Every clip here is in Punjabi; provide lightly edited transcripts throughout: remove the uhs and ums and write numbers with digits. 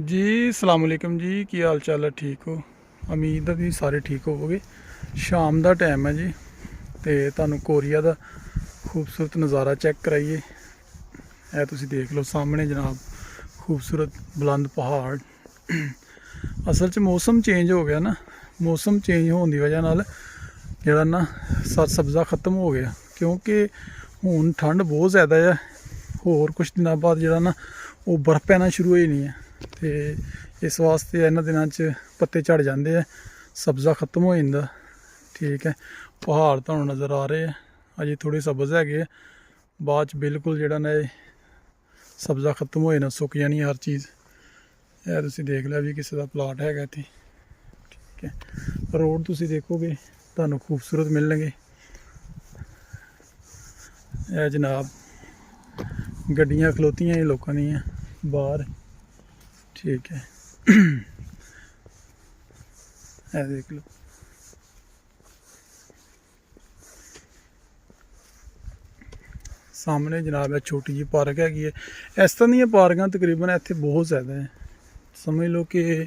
ਜੀ ਸਲਾਮ ਅਲੈਕਮ ਜੀ, ਕੀ ਹਾਲ ਚਾਲ ਹੈ? ਠੀਕ ਹੋ? ਉਮੀਦ ਹੈ ਵੀ ਸਾਰੇ ਠੀਕ ਹੋਵੋਗੇ। ਸ਼ਾਮ ਦਾ ਟਾਈਮ ਹੈ ਜੀ ਤੇ ਤੁਹਾਨੂੰ ਕੋਰੀਆ ਦਾ ਖੂਬਸੂਰਤ ਨਜ਼ਾਰਾ ਚੈੱਕ ਕਰਾਈਏ। ਇਹ ਤੁਸੀਂ ਦੇਖ ਲਓ ਸਾਹਮਣੇ ਜਨਾਬ, ਖੂਬਸੂਰਤ ਬੁਲੰਦ ਪਹਾੜ। ਅਸਲ 'ਚ ਮੌਸਮ ਚੇਂਜ ਹੋ ਗਿਆ ਨਾ, ਮੌਸਮ ਚੇਂਜ ਹੋਣ ਦੀ ਵਜ੍ਹਾ ਨਾਲ ਜਿਹੜਾ ਨਾ ਸਰ ਸਬਜ਼ਾ ਖਤਮ ਹੋ ਗਿਆ, ਕਿਉਂਕਿ ਹੁਣ ਠੰਡ ਬਹੁਤ ਜ਼ਿਆਦਾ ਹੈ। ਹੋਰ ਕੁਛ ਦਿਨਾਂ ਬਾਅਦ ਜਿਹੜਾ ਨਾ ਉਹ ਬਰਫ਼ ਪੈਣਾ ਸ਼ੁਰੂ ਹੋ ਜਾਣੀ ਹੈ ਤੇ ਇਸ ਵਾਸਤੇ ਇਹਨਾਂ ਦਿਨਾਂ 'ਚ ਪੱਤੇ ਝੜ ਜਾਂਦੇ ਆ, ਸਬਜ਼ਾ ਖਤਮ ਹੋ ਜਾਂਦਾ। ਠੀਕ ਹੈ, ਪਹਾੜ ਤੁਹਾਨੂੰ ਨਜ਼ਰ ਆ ਰਹੇ ਆ, ਅਜੇ ਥੋੜ੍ਹੇ ਸਬਜ਼ ਹੈਗੇ ਆ, ਬਾਅਦ 'ਚ ਬਿਲਕੁਲ ਜਿਹੜਾ ਨਾ ਇਹ ਸਬਜ਼ਾ ਖਤਮ ਹੋ ਜਾਣਾ, ਸੁੱਕ ਜਾਣੀ ਹਰ ਚੀਜ਼। ਇਹ ਤੁਸੀਂ ਦੇਖ ਲਿਆ ਵੀ ਕਿਸੇ ਦਾ ਪਲਾਟ ਹੈਗਾ ਇੱਥੇ। ਠੀਕ ਹੈ, ਰੋਡ ਤੁਸੀਂ ਦੇਖੋਗੇ ਤੁਹਾਨੂੰ ਖੂਬਸੂਰਤ ਮਿਲਣਗੇ। ਇਹ ਜਨਾਬ ਗੱਡੀਆਂ ਖਲੋਤੀਆਂ ਲੋਕਾਂ ਦੀਆਂ ਬਾਹਰ। ਠੀਕ ਹੈ, ਇਹ ਦੇਖ ਲਓ। ਸਾਹਮਣੇ ਜਨਾਬ ਇਹ ਛੋਟੀ ਜਿਹੀ ਪਾਰਕ ਹੈਗੀ ਹੈ। ਇਸ ਤਰ੍ਹਾਂ ਦੀਆਂ ਪਾਰਕਾਂ ਤਕਰੀਬਨ ਇੱਥੇ ਬਹੁਤ ਜ਼ਿਆਦਾ ਹੈ। ਸਮਝ ਲਓ ਕਿ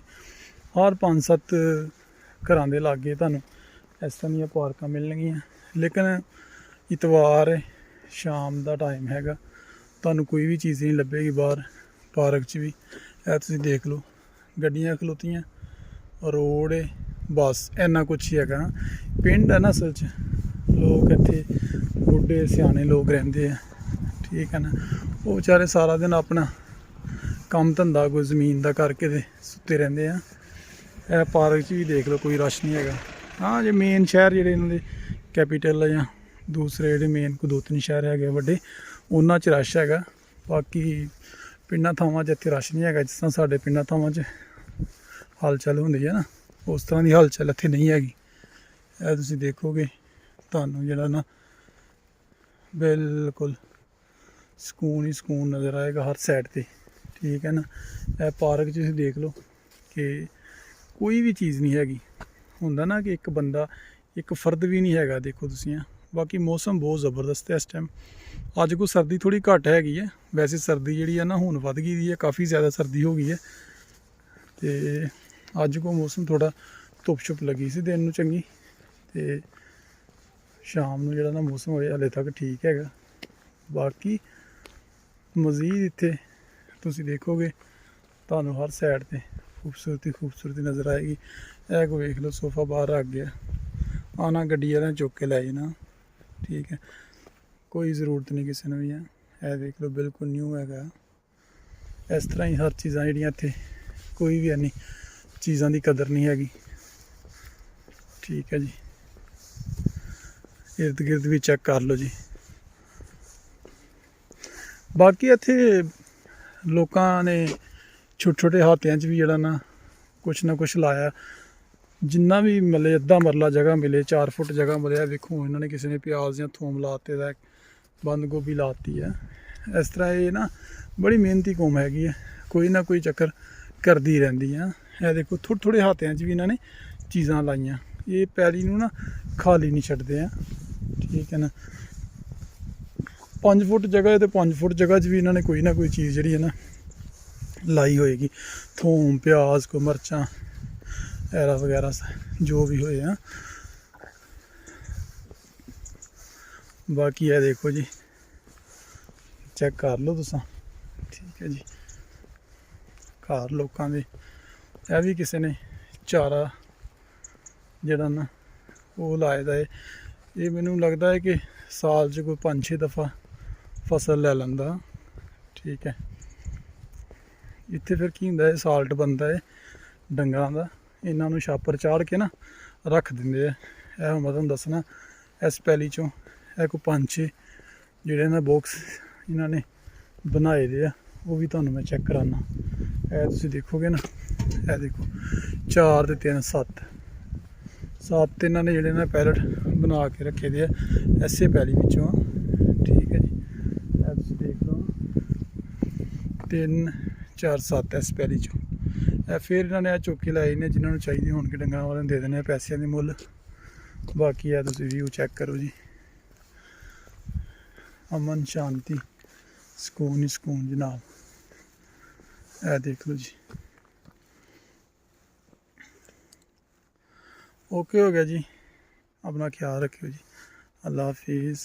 ਹਰ 5-7 ਘਰਾਂ ਦੇ ਲਾਗੇ ਤੁਹਾਨੂੰ ਇਸ ਤਰ੍ਹਾਂ ਦੀਆਂ ਪਾਰਕਾਂ ਮਿਲਣਗੀਆਂ। ਲੇਕਿਨ ਇਤਵਾਰ ਹੈ, ਸ਼ਾਮ ਦਾ ਟਾਈਮ ਹੈਗਾ, ਤੁਹਾਨੂੰ ਕੋਈ ਵੀ ਚੀਜ਼ ਨਹੀਂ ਲੱਭੇਗੀ ਬਾਹਰ ਪਾਰਕ 'ਚ ਵੀ। ਇਹ ਤੁਸੀਂ ਦੇਖ ਲਓ ਗੱਡੀਆਂ ਖਲੋਤੀਆਂ, ਰੋਡ ਹੈ, ਬਸ ਇੰਨਾ ਕੁਛ ਹੀ ਹੈਗਾ। ਪਿੰਡ ਹੈ ਨਾ ਅਸਲ 'ਚ, ਲੋਕ ਇੱਥੇ ਬੁੱਢੇ ਸਿਆਣੇ ਲੋਕ ਰਹਿੰਦੇ ਆ। ਠੀਕ ਹੈ ਨਾ, ਉਹ ਵਿਚਾਰੇ ਸਾਰਾ ਦਿਨ ਆਪਣਾ ਕੰਮ ਧੰਦਾ ਕੋਈ ਜ਼ਮੀਨ ਦਾ ਕਰਕੇ ਤੇ ਸੁੱਤੇ ਰਹਿੰਦੇ ਆ। ਇਹ ਪਾਰਕ 'ਚ ਵੀ ਦੇਖ ਲਓ ਕੋਈ ਰਸ਼ ਨਹੀਂ ਹੈਗਾ। ਹਾਂ, ਜੇ ਮੇਨ ਸ਼ਹਿਰ ਜਿਹੜੇ ਇਹਨਾਂ ਦੇ ਕੈਪੀਟਲ ਆ ਜਾਂ ਦੂਸਰੇ ਜਿਹੜੇ ਮੇਨ ਕੋਈ 2-3 ਸ਼ਹਿਰ ਹੈਗੇ ਵੱਡੇ, ਉਹਨਾਂ 'ਚ ਰਸ਼ ਹੈਗਾ। ਬਾਕੀ ਪਿੰਡਾਂ ਥਾਵਾਂ 'ਚ ਇੱਥੇ ਰਸ਼ ਨਹੀਂ ਹੈਗਾ। ਜਿਸ ਤਰ੍ਹਾਂ ਸਾਡੇ ਪਿੰਡਾਂ ਥਾਵਾਂ 'ਚ ਹਲਚਲ ਹੁੰਦੀ ਹੈ ਨਾ, ਉਸ ਤਰ੍ਹਾਂ ਦੀ ਹਲਚਲ ਇੱਥੇ ਨਹੀਂ ਹੈਗੀ। ਇਹ ਤੁਸੀਂ ਦੇਖੋਗੇ ਤੁਹਾਨੂੰ ਜਿਹੜਾ ਨਾ ਬਿਲਕੁਲ ਸਕੂਨ ਹੀ ਸਕੂਨ ਨਜ਼ਰ ਆਏਗਾ ਹਰ ਸਾਈਡ 'ਤੇ। ਠੀਕ ਹੈ ਨਾ, ਇਹ ਪਾਰਕ 'ਚ ਤੁਸੀਂ ਦੇਖ ਲਓ ਕਿ ਕੋਈ ਵੀ ਚੀਜ਼ ਨਹੀਂ ਹੈਗੀ। ਹੁੰਦਾ ਨਾ ਕਿ ਇੱਕ ਬੰਦਾ, ਇੱਕ ਫਰਦ ਵੀ ਨਹੀਂ ਹੈਗਾ। ਦੇਖੋ ਤੁਸੀਂ ਬਾਕੀ ਮੌਸਮ ਬਹੁਤ ਜ਼ਬਰਦਸਤ ਹੈ ਇਸ ਟਾਈਮ। ਅੱਜ ਕੋਈ ਸਰਦੀ ਥੋੜ੍ਹੀ ਘੱਟ ਹੈਗੀ ਹੈ, ਵੈਸੇ ਸਰਦੀ ਜਿਹੜੀ ਹੈ ਨਾ ਹੁਣ ਵੱਧ ਗਈ ਦੀ ਹੈ, ਕਾਫੀ ਜ਼ਿਆਦਾ ਸਰਦੀ ਹੋ ਗਈ ਹੈ। ਅਤੇ ਅੱਜ ਕੋ ਮੌਸਮ ਥੋੜ੍ਹਾ ਧੁੱਪ ਛੁੱਪ ਲੱਗੀ ਸੀ ਦਿਨ ਨੂੰ ਚੰਗੀ, ਅਤੇ ਸ਼ਾਮ ਨੂੰ ਜਿਹੜਾ ਨਾ ਮੌਸਮ ਹੋਇਆ ਹਾਲੇ ਤੱਕ ਠੀਕ ਹੈਗਾ। ਬਾਕੀ ਮਜ਼ੀਦ ਇੱਥੇ ਤੁਸੀਂ ਦੇਖੋਗੇ ਤੁਹਾਨੂੰ ਹਰ ਸਾਈਡ 'ਤੇ ਖੂਬਸੂਰਤੀ ਨਜ਼ਰ ਆਏਗੀ। ਇਹ ਕੋ ਵੇਖ ਲਓ ਸੋਫਾ ਬਾਹਰ ਰੱਖ ਗਿਆ, ਆਉਣਾ ਗੱਡੀ ਵਾਲਿਆਂ ਚੁੱਕ ਕੇ ਲੈ ਜਾਣਾ। ਠੀਕ ਹੈ, ਕੋਈ ਜ਼ਰੂਰਤ ਨਹੀਂ ਕਿਸੇ ਨੂੰ ਵੀ ਹੈ। ਇਹ ਦੇਖ ਲਓ ਬਿਲਕੁਲ ਨਿਊ ਹੈਗਾ। ਇਸ ਤਰ੍ਹਾਂ ਹੀ ਹਰ ਚੀਜ਼ਾਂ ਜਿਹੜੀਆਂ ਇੱਥੇ, ਕੋਈ ਵੀ ਇੰਨੀ ਚੀਜ਼ਾਂ ਦੀ ਕਦਰ ਨਹੀਂ ਹੈਗੀ। ਠੀਕ ਹੈ ਜੀ, ਇਰਦ ਗਿਰਦ ਵੀ ਚੈੱਕ ਕਰ ਲਓ ਜੀ। ਬਾਕੀ ਇੱਥੇ ਲੋਕਾਂ ਨੇ ਛੋਟੇ ਛੋਟੇ ਹਾਤਿਆਂ 'ਚ ਵੀ ਜਿਹੜਾ ਨਾ ਕੁਛ ਲਾਇਆ। ਜਿੰਨਾ ਵੀ ਮਿਲੇ, ਅੱਧਾ ਮਰਲਾ ਜਗ੍ਹਾ ਮਿਲੇ, 4 ਫੁੱਟ ਜਗ੍ਹਾ ਮਿਲਿਆ, ਵੇਖੋ ਇਹਨਾਂ ਨੇ ਕਿਸੇ ਨੇ ਪਿਆਜ਼ ਜਾਂ ਥੋਮ ਲਾਤੇ ਦਾ, ਬੰਦ ਗੋਭੀ ਲਾਤੀ ਹੈ। ਇਸ ਤਰ੍ਹਾਂ ਇਹ ਨਾ ਬੜੀ ਮਿਹਨਤੀ ਕੌਮ ਹੈਗੀ ਹੈ, ਕੋਈ ਨਾ ਕੋਈ ਚੱਕਰ ਕਰਦੀ ਰਹਿੰਦੀ ਆ। ਇਹ ਦੇਖੋ ਥੋੜ੍ਹੇ ਹਾਤਿਆਂ 'ਚ ਵੀ ਇਹਨਾਂ ਨੇ ਚੀਜ਼ਾਂ ਲਾਈਆਂ। ਇਹ ਪੈਲੀ ਨੂੰ ਨਾ ਖਾਲੀ ਨਹੀਂ ਛੱਡਦੇ ਆ। ਠੀਕ ਹੈ ਨਾ, 5 ਫੁੱਟ ਜਗ੍ਹਾ ਹੈ ਤੇ 5 ਫੁੱਟ ਜਗ੍ਹਾ 'ਚ ਵੀ ਇਹਨਾਂ ਨੇ ਕੋਈ ਨਾ ਕੋਈ ਚੀਜ਼ ਜਿਹੜੀ ਹੈ ਨਾ ਲਾਈ ਹੋਏਗੀ। ਥੋਮ, ਪਿਆਜ਼, ਕੋਈ ਮਿਰਚਾਂ ਐਰਾ ਵਗੈਰਾ ਜੋ ਵੀ ਹੋਏ ਆ। ਬਾਕੀ ਇਹ ਦੇਖੋ ਜੀ, ਚੈੱਕ ਕਰ ਲਓ ਤੁਸੀਂ। ਠੀਕ ਹੈ ਜੀ, ਘਰ ਲੋਕਾਂ ਦੇ ਇਹ ਵੀ ਕਿਸੇ ਨੇ ਚਾਰਾ ਜਿਹੜਾ ਨਾ ਉਹ ਲਾਏ ਦਾ ਹੈ। ਇਹ ਮੈਨੂੰ ਲੱਗਦਾ ਹੈ ਕਿ ਸਾਲ 'ਚ ਕੋਈ 5-6 ਦਫਾ ਫਸਲ ਲੈ ਲੈਂਦਾ। ਠੀਕ ਹੈ, ਇੱਥੇ ਫਿਰ ਕੀ ਹੁੰਦਾ ਹੈ, ਸਾਲਟ ਬਣਦਾ ਹੈ ਡੰਗਰਾਂ ਦਾ, ਇਹਨਾਂ ਨੂੰ ਛਾਪਰ ਚਾੜ ਕੇ ਨਾ ਰੱਖ ਦਿੰਦੇ ਆ। ਇਹ ਮੈਂ ਤੁਹਾਨੂੰ ਦੱਸਣਾ, ਇਸ ਪੈਲੀ 'ਚੋਂ ਇਹ ਕੋਈ 5-6 ਜਿਹੜੇ ਨਾ ਬਾਕਸ ਇਹਨਾਂ ਨੇ ਬਣਾਏ ਦੇ ਆ, ਉਹ ਵੀ ਤੁਹਾਨੂੰ ਮੈਂ ਚੈੱਕ ਕਰਾਨਾ। ਇਹ ਤੁਸੀਂ ਦੇਖੋਗੇ ਨਾ, ਇਹ ਦੇਖੋ 4 ਤੇ 3 7 ਇਹਨਾਂ ਨੇ ਜਿਹੜੇ ਨਾ ਪੈਲਟ ਬਣਾ ਕੇ ਰੱਖੇ ਦੇ ਆ ਐਸੇ ਪੈਲੀ ਵਿੱਚੋਂ। ਠੀਕ ਹੈ ਜੀ, ਇਹ ਤੁਸੀਂ ਦੇਖ ਲਓ 3 4 7 ਇਸ ਪੈਲੀ 'ਚੋਂ। ਇਹ ਫਿਰ ਇਹਨਾਂ ਨੇ ਚੁੱਕ ਕੇ ਲਾਏ ਨੇ, ਜਿਨ੍ਹਾਂ ਨੂੰ ਚਾਹੀਦੇ ਹੋਣਗੇ ਡੰਗਰਾਂ ਵਾਲਿਆਂ ਨੂੰ ਦੇ ਦੇਣੇ ਪੈਸਿਆਂ ਦੇ ਮੁੱਲ। ਬਾਕੀ ਇਹ ਤੁਸੀਂ ਵੀਊ ਚੈੱਕ ਕਰੋ ਜੀ, ਅਮਨ ਸ਼ਾਂਤੀ, ਸਕੂਨ ਹੀ ਸਕੂਨ ਜਨਾਬ। ਇਹ ਦੇਖ ਲਓ ਜੀ। ਓਕੇ ਹੋ ਗਿਆ ਜੀ, ਆਪਣਾ ਖਿਆਲ ਰੱਖਿਓ ਜੀ। ਅੱਲਾ ਹਾਫਿਜ਼।